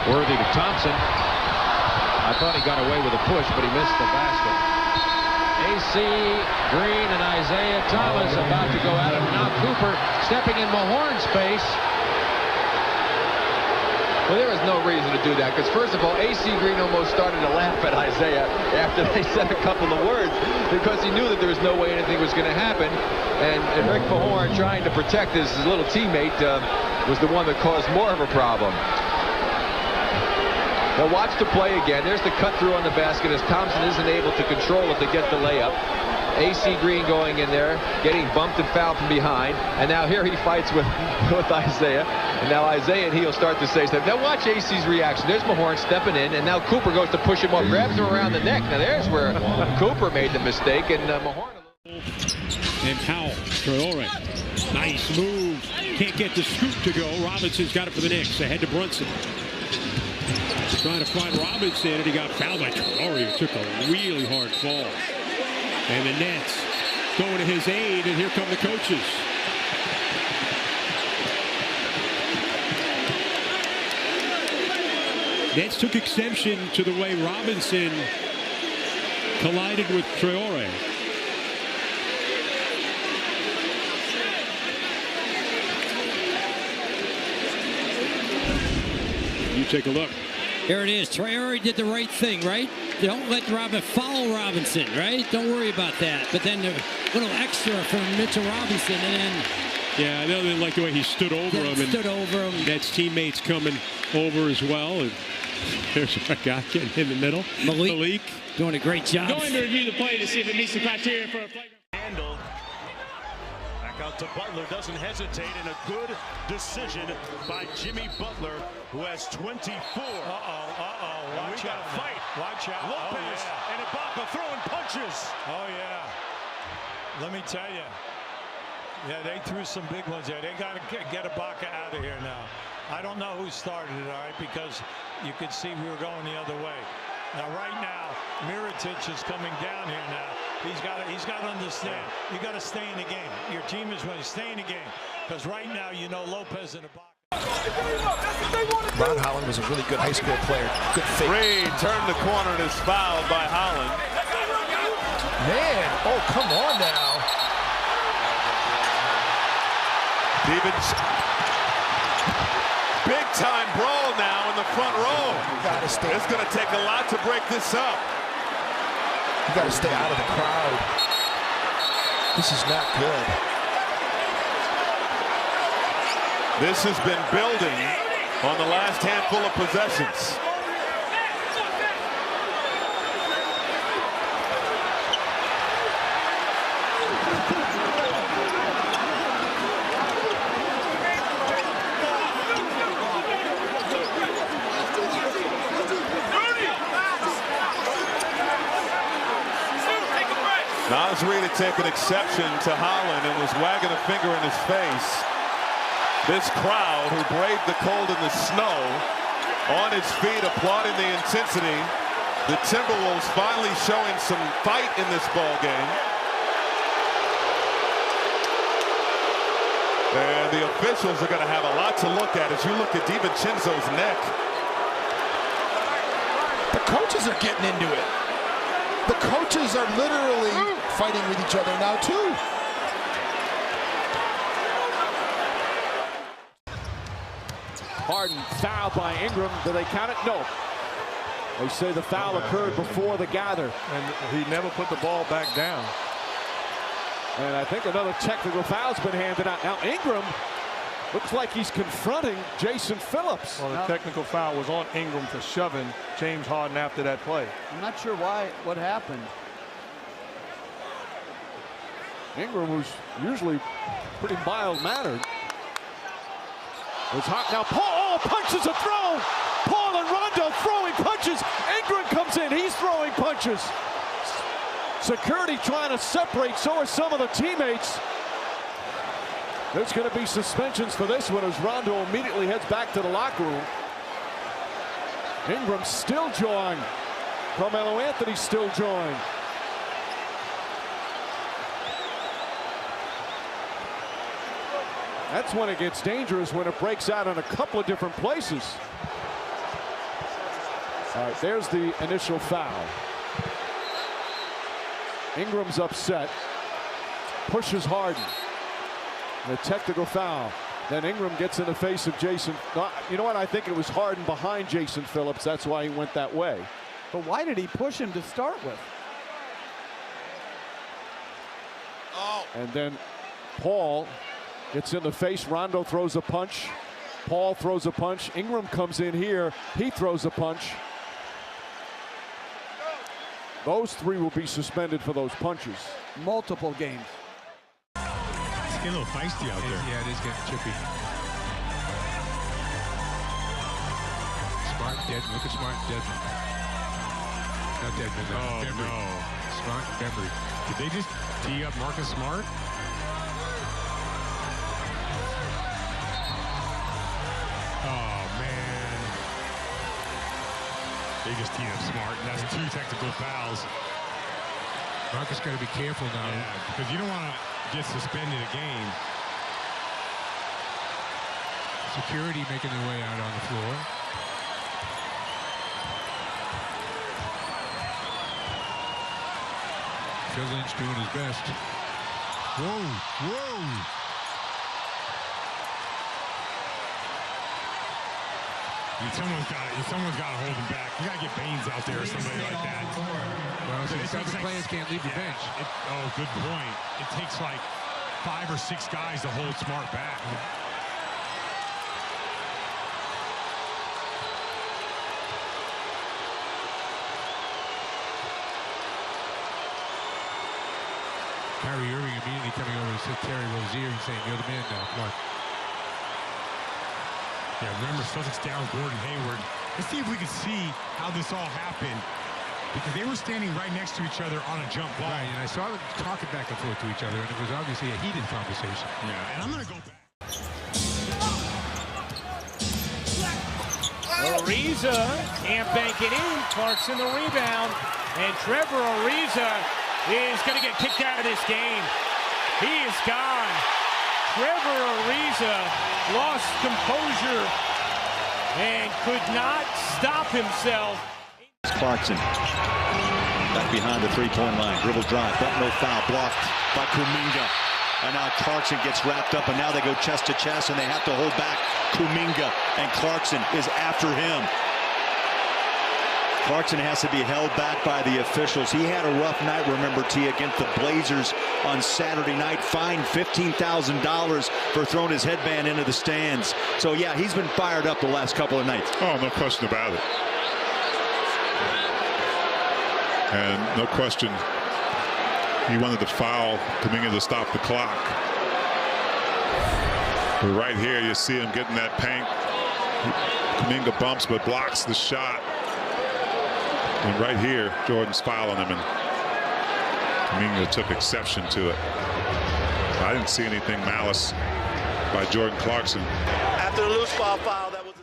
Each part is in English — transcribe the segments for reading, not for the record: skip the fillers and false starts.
Worthy to Thompson. I thought he got away with a push, but he missed the basket. A.C. Green and Isaiah Thomas about to go at it. Now Cooper stepping in Mahorn's space. Well, there was no reason to do that, because first of all, A.C. Green almost started to laugh at Isaiah after they said a couple of words, because he knew that there was no way anything was going to happen. And Rick Mahorn, trying to protect his little teammate, was the one that caused more of a problem. Now watch the play again. There's the cut through on the basket as Thompson isn't able to control it to get the layup. A.C. Green going in there, getting bumped and fouled from behind. And now here he fights with Isaiah. And now Isaiah and he'll start to say stuff. Now watch A.C.'s reaction. There's Mahorn stepping in, and now Cooper goes to push him up, grabs him around the neck. Now there's where Cooper made the mistake, and Mahorn. And Powell, Traore, nice move. Can't get the scoop to go. Robinson's got it for the Knicks. Ahead to Brunson. Trying to find Robinson, and he got fouled by Traore, who took a really hard fall. And the Nets going to his aid, and here come the coaches. Nets took exception to the way Robinson collided with Traore. You take a look. Here it is. Traore did the right thing, right? Don't let follow Robinson, right? Don't worry about that. But then a little extra from Mitchell Robinson, and then... Yeah, I didn't like the way he stood over him. Stood over him. That's teammates coming over as well. And there's our guy getting in the middle. Malik doing a great job. Going to review the play to see if it meets the criteria for a flagrant handle. Back out to Butler, doesn't hesitate, and a good decision by Jimmy Butler, who has 24. Watch out. Fight. Watch out. Lopez and Ibaka throwing punches. Oh, yeah. Let me tell you. Yeah, they threw some big ones there. They got to get Ibaka out of here now. I don't know who started it, all right, because you could see we were going the other way. Now, right now, Mirotic is coming down here now. He's got to understand. You got to stay in the game. Your team is going to stay in the game, because right now, you know Lopez and Ibaka. Ron Holland was a really good high school player. Good fake. Reed turned the corner and is fouled by Holland. Man, oh, come on now. Stevens. Big time brawl now in the front row. Gotta stay. It's going to take a lot to break this up. You got to stay out of the crowd. This is not good. This has been building on the last handful of possessions. Nas Reed had taken exception to Holland and was wagging a finger in his face. This crowd, who braved the cold and the snow, on its feet applauding the intensity. The Timberwolves finally showing some fight in this ball game. And the officials are going to have a lot to look at as you look at DiVincenzo's neck. The coaches are getting into it. The coaches are literally fighting with each other now, too. Harden fouled by Ingram. Do they count it? No. They say the foul occurred before the gather. And he never put the ball back down. And I think another technical foul's been handed out. Now Ingram looks like he's confronting Jason Phillips. Well, the technical foul was on Ingram for shoving James Harden after that play. I'm not sure what happened. Ingram was usually pretty mild-mannered. It's hot now. Paul punches are thrown. Paul and Rondo throwing punches. Ingram comes in. He's throwing punches. Security trying to separate. So are some of the teammates. There's going to be suspensions for this one as Rondo immediately heads back to the locker room. Ingram still jawing. Carmelo Anthony still jawing. That's when it gets dangerous, when it breaks out in a couple of different places. All right, there's the initial foul. Ingram's upset. Pushes Harden. The technical foul. Then Ingram gets in the face of Jason. You know what? I think it was Harden behind Jason Phillips. That's why he went that way. But why did he push him to start with? And then Paul gets in the face. Rondo throws a punch. Paul throws a punch. Ingram comes in here. He throws a punch. Those three will be suspended for those punches. Multiple games. It's getting a little feisty out there. Yeah, it is getting chippy. Smart, Deadman. Look at Smart and Deadman. Not Deadman, no. Oh, Bembry. no. Smart and Bembry. Did they just tee up Marcus Smart? Oh, man. They just teed up Smart, and that's 2 technical fouls. Marcus got to be careful now. Yeah, because you don't want to get suspended a game. Security making their way out on the floor. Phil Lynch doing his best. Whoa, whoa. Someone's got to hold him back. You got to get Baines out there or somebody like that. Well, so the other players can't leave the bench. Oh, good point. It takes like 5 or 6 guys to hold Smart back. Kyrie Irving immediately coming over to Terry Rozier and saying, "You're the man now. Come on." Yeah, remember, Celtics down Gordon Hayward. Let's see if we can see how this all happened. Because they were standing right next to each other on a jump ball. Right, and I saw them talking back and forth to each other, and it was obviously a heated conversation. Yeah, and I'm going to go back. Ariza can't bank it in. Clarkson the rebound. And Trevor Ariza is going to get kicked out of this game. He is gone. Trevor Ariza lost composure and could not stop himself. Clarkson back behind the three-point line. Dribble drive, but no foul. Blocked by Kuminga. And now Clarkson gets wrapped up, and now they go chest to chest, and they have to hold back Kuminga. And Clarkson is after him. Clarkson has to be held back by the officials. He had a rough night, remember, T, against the Blazers on Saturday night. Fined $15,000 for throwing his headband into the stands. So, yeah, he's been fired up the last couple of nights. Oh, no question about it. And no question, he wanted to foul Kuminga to stop the clock. But right here, you see him getting that paint. Kuminga bumps but blocks the shot. And right here, Jordan's fouling him, and Kuminga took exception to it. I didn't see anything malice by Jordan Clarkson. After the loose ball foul, that was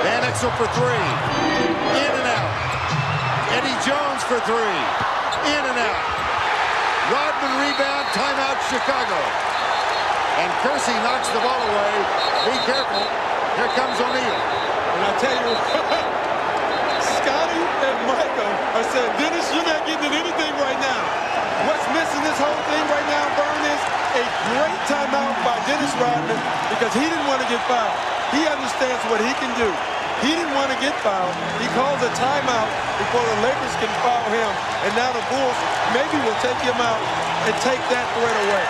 Van Exel for 3. In and out. Eddie Jones for 3. In and out. Rodman rebound, timeout Chicago. And Kersey knocks the ball away. Be careful. Here comes O'Neal. And I tell you, Scotty and Michael are saying, Dennis, you're not getting anything right now. What's missing this whole thing right now, Vern, is a great timeout by Dennis Rodman because he didn't want to get fouled. He understands what he can do. He didn't want to get fouled. He calls a timeout before the Lakers can foul him. And now the Bulls maybe will take him out and take that threat away.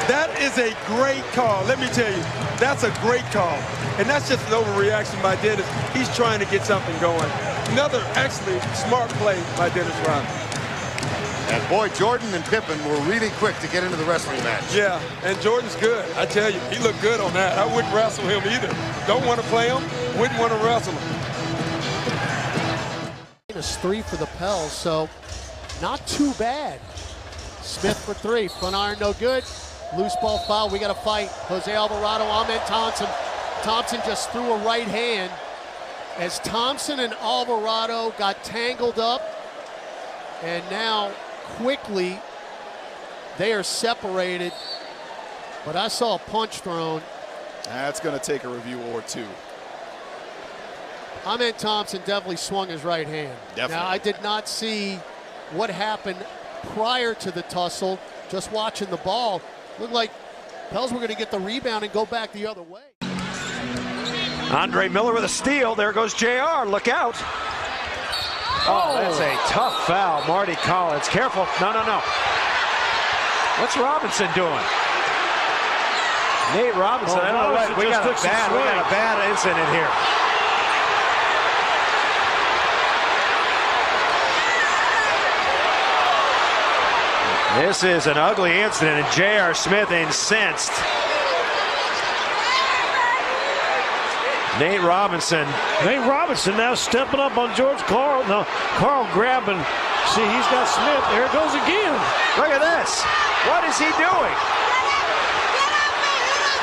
That is a great call. Let me tell you, that's a great call. And that's just an overreaction by Dennis. He's trying to get something going. Another actually smart play by Dennis Rodman. And boy, Jordan and Pippen were really quick to get into the wrestling match. Yeah, and Jordan's good. I tell you, he looked good on that. I wouldn't wrestle him either. Don't want to play him, wouldn't want to wrestle him. It's 3 for the Pels, so not too bad. Smith for 3, front iron no good. Loose ball foul, we got to fight. Jose Alvarado, Ahmed Thompson. Thompson just threw a right hand as Thompson and Alvarado got tangled up, and now quickly they are separated, but I saw a punch thrown. That's going to take a review or two. Ahmed Thompson definitely swung his right hand. Definitely. Now, I did not see what happened prior to the tussle. Just watching the ball, looked like Pels were going to get the rebound and go back the other way. Andre Miller with a steal. There goes JR. Look out. Oh, that's a tough foul. Marty Collins. Careful. No. What's Robinson doing? Nate Robinson. I don't know what. We got a bad incident here. This is an ugly incident, and J.R. Smith incensed. Nate Robinson now stepping up on George Karl. No, Karl grabbing. See, he's got Smith. There it goes again. Look at this. What is he doing?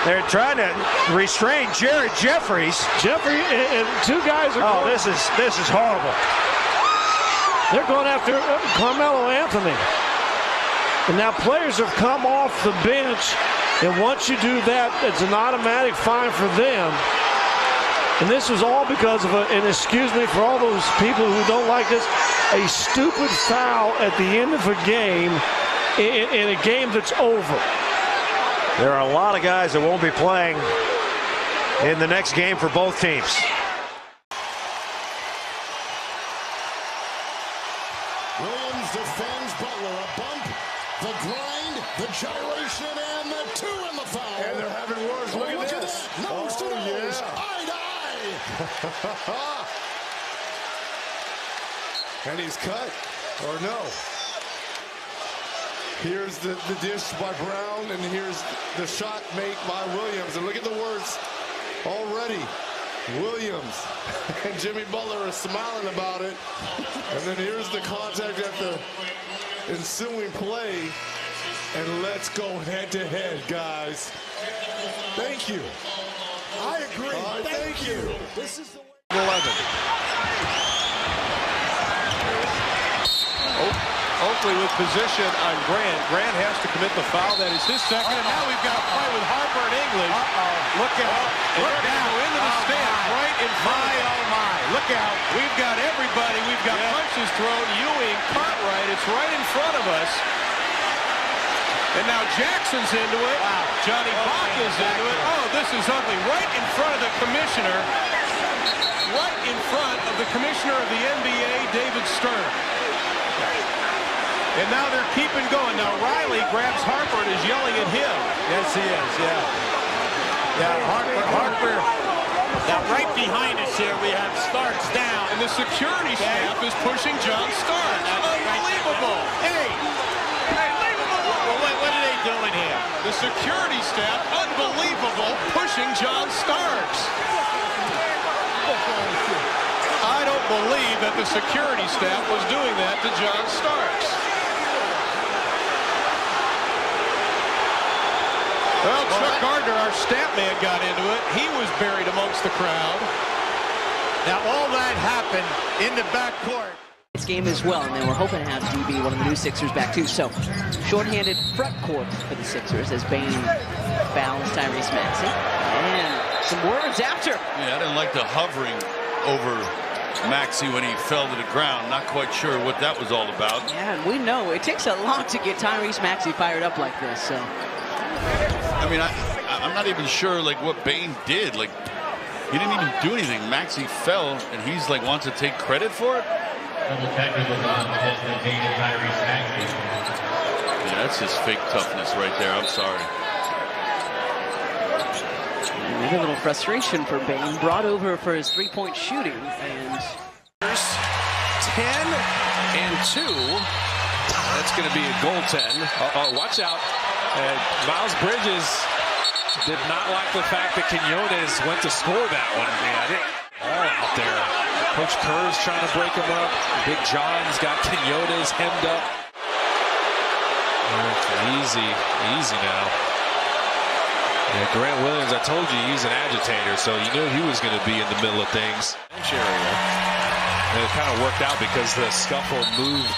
They're trying to restrain Jared Jeffries. Jeffrey and two guys are. Oh, this is horrible. They're going after Carmelo Anthony. And now players have come off the bench, and once you do that, it's an automatic fine for them. And this is all because of and excuse me for all those people who don't like this, a stupid foul at the end of a game, in a game that's over. There are a lot of guys that won't be playing in the next game for both teams. Williams defends Butler. A bump, the grind, the gyration, and the two in the foul. And they're having words. Look at this. Nose to nose. Yeah. Eye to eye. And he's cut, or no. Here's the dish by Brown, and here's the shot made by Williams. And look at the words already. Williams and Jimmy Butler are smiling about it. And then here's the contact at the ensuing play. And let's go head-to-head, guys. Thank you. I agree. Thank you. This is the way. 11. Oakley with position on Grant. Grant has to commit the foul. That is his second. And now we've got a play with Harper and English. Look out. Look out. Go into the stand right in front. My. Look out. We've got everybody. We've got punches thrown. Ewing, Cartwright. It's right in front of us. And now Jackson's into it. Wow. Johnny Bach is into it. Oh, this is ugly. Right in front of the commissioner. Right in front of the commissioner of the NBA, David Stern. And now they're keeping going. Now Riley grabs Harper and is yelling at him. Yes, he is, yeah, Harper. Now right behind us here we have Starks down. And the security staff is pushing John Starks. Unbelievable. Hey, what are they doing here? The security staff, unbelievable, pushing John Starks. I don't believe that the security staff was doing that to John Starks. Well, Chuck Gardner, our stat man, got into it. He was buried amongst the crowd. Now all that happened in the backcourt. This game as well, and they were hoping to have DB, one of the new Sixers, back too. So, shorthanded front court for the Sixers as Bane fouls Tyrese Maxey. And some words after. Yeah, I didn't like the hovering over Maxey when he fell to the ground. Not quite sure what that was all about. Yeah, and we know it takes a lot to get Tyrese Maxey fired up like this. So, I mean, I'm not even sure like what Bane did. Like, he didn't even do anything. Maxey fell, and he's like wants to take credit for it. Yeah, that's just fake toughness right there. I'm sorry. Maybe a little frustration for Bane, brought over for his three-point shooting, and 10 and 2. That's going to be a goaltend. Watch out. Miles Bridges did not like the fact that Quinones went to score that one. All out there. Coach Kerr's trying to break him up. Big John's got Quinones hemmed up. Easy now. Yeah, Grant Williams, I told you he's an agitator, so you knew he was going to be in the middle of things. Bench area. And it kind of worked out because the scuffle moved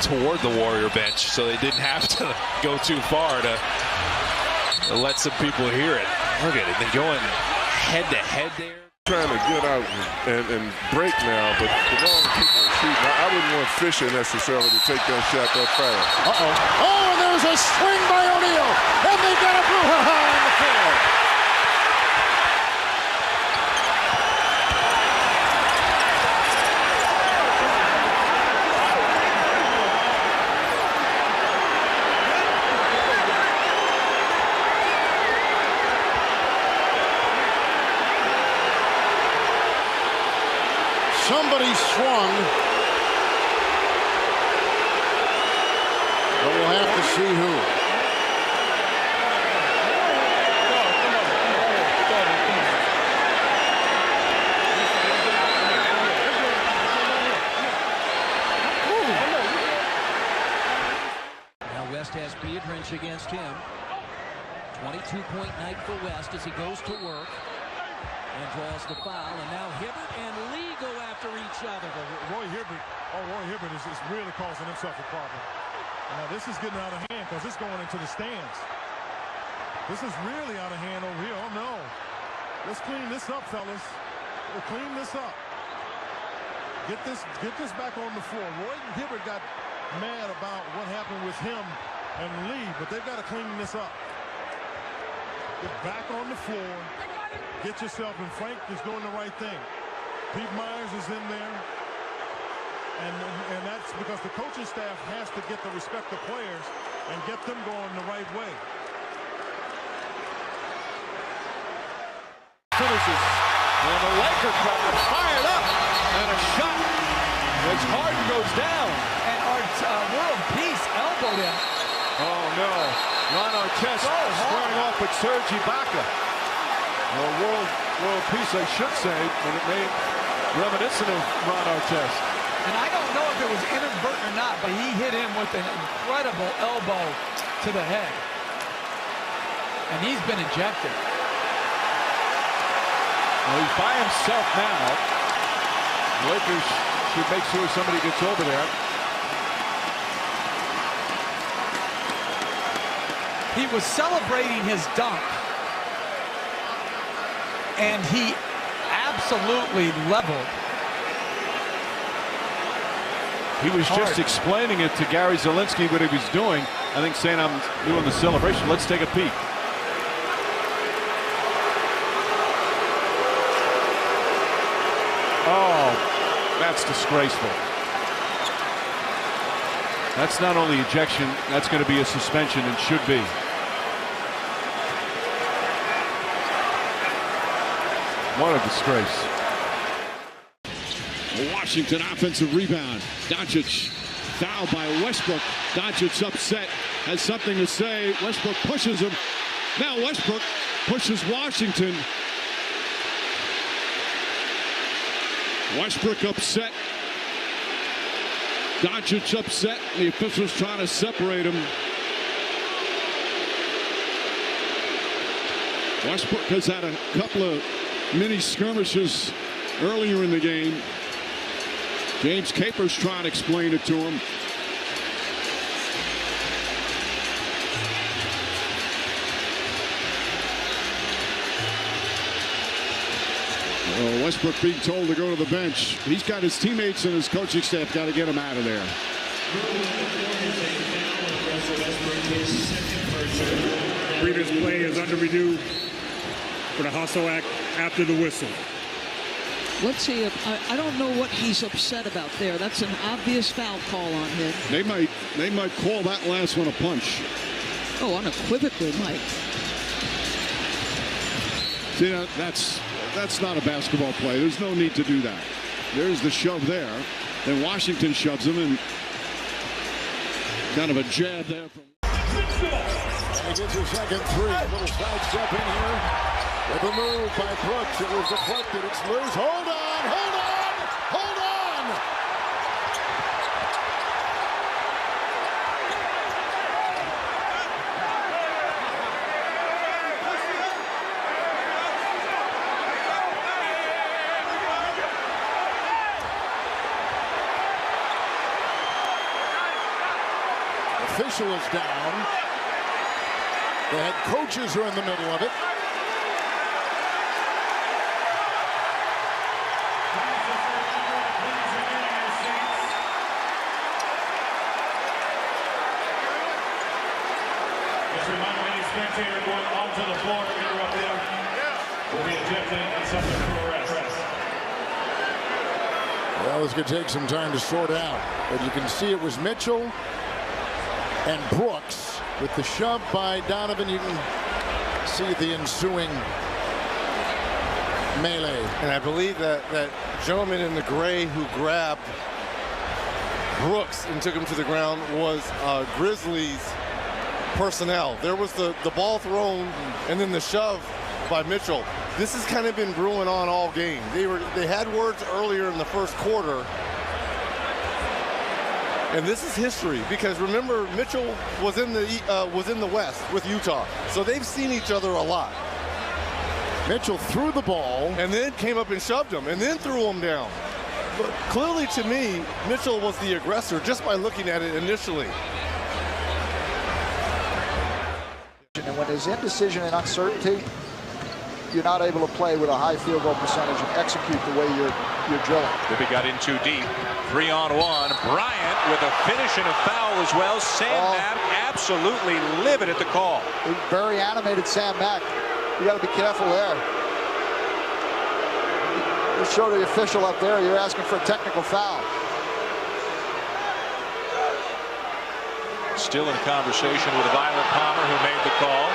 toward the Warrior bench, so they didn't have to go too far to let some people hear it. Look at it, they're going head to head there. trying to get out and break now, but the wrong people are shooting. I wouldn't want Fisher necessarily to take that shot that fast. Uh-oh. Oh, and there's a swing by O'Neal, and they got a brouhaha on the floor. Somebody swung, but we'll have to see who. Now West has Beardrinch against him. 22-point night for West as he goes to work. And draws the foul, and now Hibbert and Lee go after each other. Roy Hibbert is really causing himself a problem. Now this is getting out of hand because it's going into the stands. This is really out of hand over here. Oh no. Let's clean this up, fellas. We'll clean this up. Get this back on the floor. Roy Hibbert got mad about what happened with him and Lee, but they've got to clean this up. Get back on the floor. Get yourself, and Frank is doing the right thing. Pete Myers is in there. And that's because the coaching staff has to get the respect of players and get them going the right way. Finishes. And the Laker crowd fired up. And a shot as Harden goes down. And our world peace elbowed him. Oh no. Ron Artest squaring off with Serge Ibaka. World peace, I should say, and it may reminiscent of Ron Artest. And I don't know if it was inadvertent or not, but he hit him with an incredible elbow to the head. And he's been ejected. Well, he's by himself now. The Lakers should make sure somebody gets over there. He was celebrating his dunk. And he absolutely leveled. He was just explaining it to Gary Zielinski what he was doing. I think saying, I'm doing the celebration. Let's take a peek. Oh, that's disgraceful. That's not only ejection, that's going to be a suspension and should be. What a disgrace. Washington offensive rebound. Doncic fouled by Westbrook. Doncic upset, has something to say. Westbrook pushes him. Now Westbrook pushes Washington. Westbrook upset. Doncic upset. The officials trying to separate him. Westbrook has had a couple of mini skirmishes earlier in the game. James Capers trying to explain it to him. Westbrook being told to go to the bench. He's got his teammates and his coaching staff got to get him out of there. Reader's play is under review for the hustle act after the whistle. Let's see if I don't know what he's upset about there. That's an obvious foul call on him. They might call that last one a punch. Oh, unequivocally, Mike. See, that's not a basketball play. There's no need to do that. There's the shove there. Then Washington shoves him, and kind of a jab there from. He gets his second three. A little side step in here. With a move by Brooks. It was deflected. It's loose. Hold on! Hold on! Hold on! Official is down. The head coaches are in the middle of it. commentator going onto the floor to interrupt him. We'll be attempting a substitute arrest. Well, this could take some time to sort out, but you can see it was Mitchell and Brooks with the shove by Donovan. You can see the ensuing melee. And I believe that gentleman in the gray who grabbed Brooks and took him to the ground was Grizzlies personnel. There was the ball thrown and then the shove by Mitchell. This has kind of been brewing on all game. They had words earlier in the first quarter. And this is history because remember Mitchell was in the West with Utah. So they've seen each other a lot. Mitchell threw the ball and then came up and shoved him and then threw him down. But clearly to me, Mitchell was the aggressor just by looking at it initially. And when there's indecision and uncertainty, you're not able to play with a high field goal percentage and execute the way you're drilling. Bibby got in too deep. 3-on-1. Bryant with a finish and a foul as well. Sam Mack absolutely livid at the call. Very animated Sam Mack. You got to be careful there. You show the official up there, you're asking for a technical foul. Still in conversation with Violet Palmer, who made the call.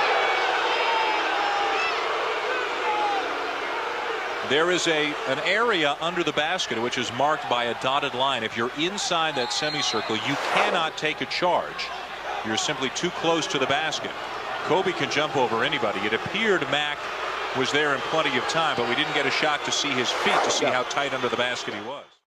There is an area under the basket which is marked by a dotted line. If you're inside that semicircle, you cannot take a charge. You're simply too close to the basket. Kobe can jump over anybody. It appeared Mack was there in plenty of time, but we didn't get a shot to see his feet to see how tight under the basket he was.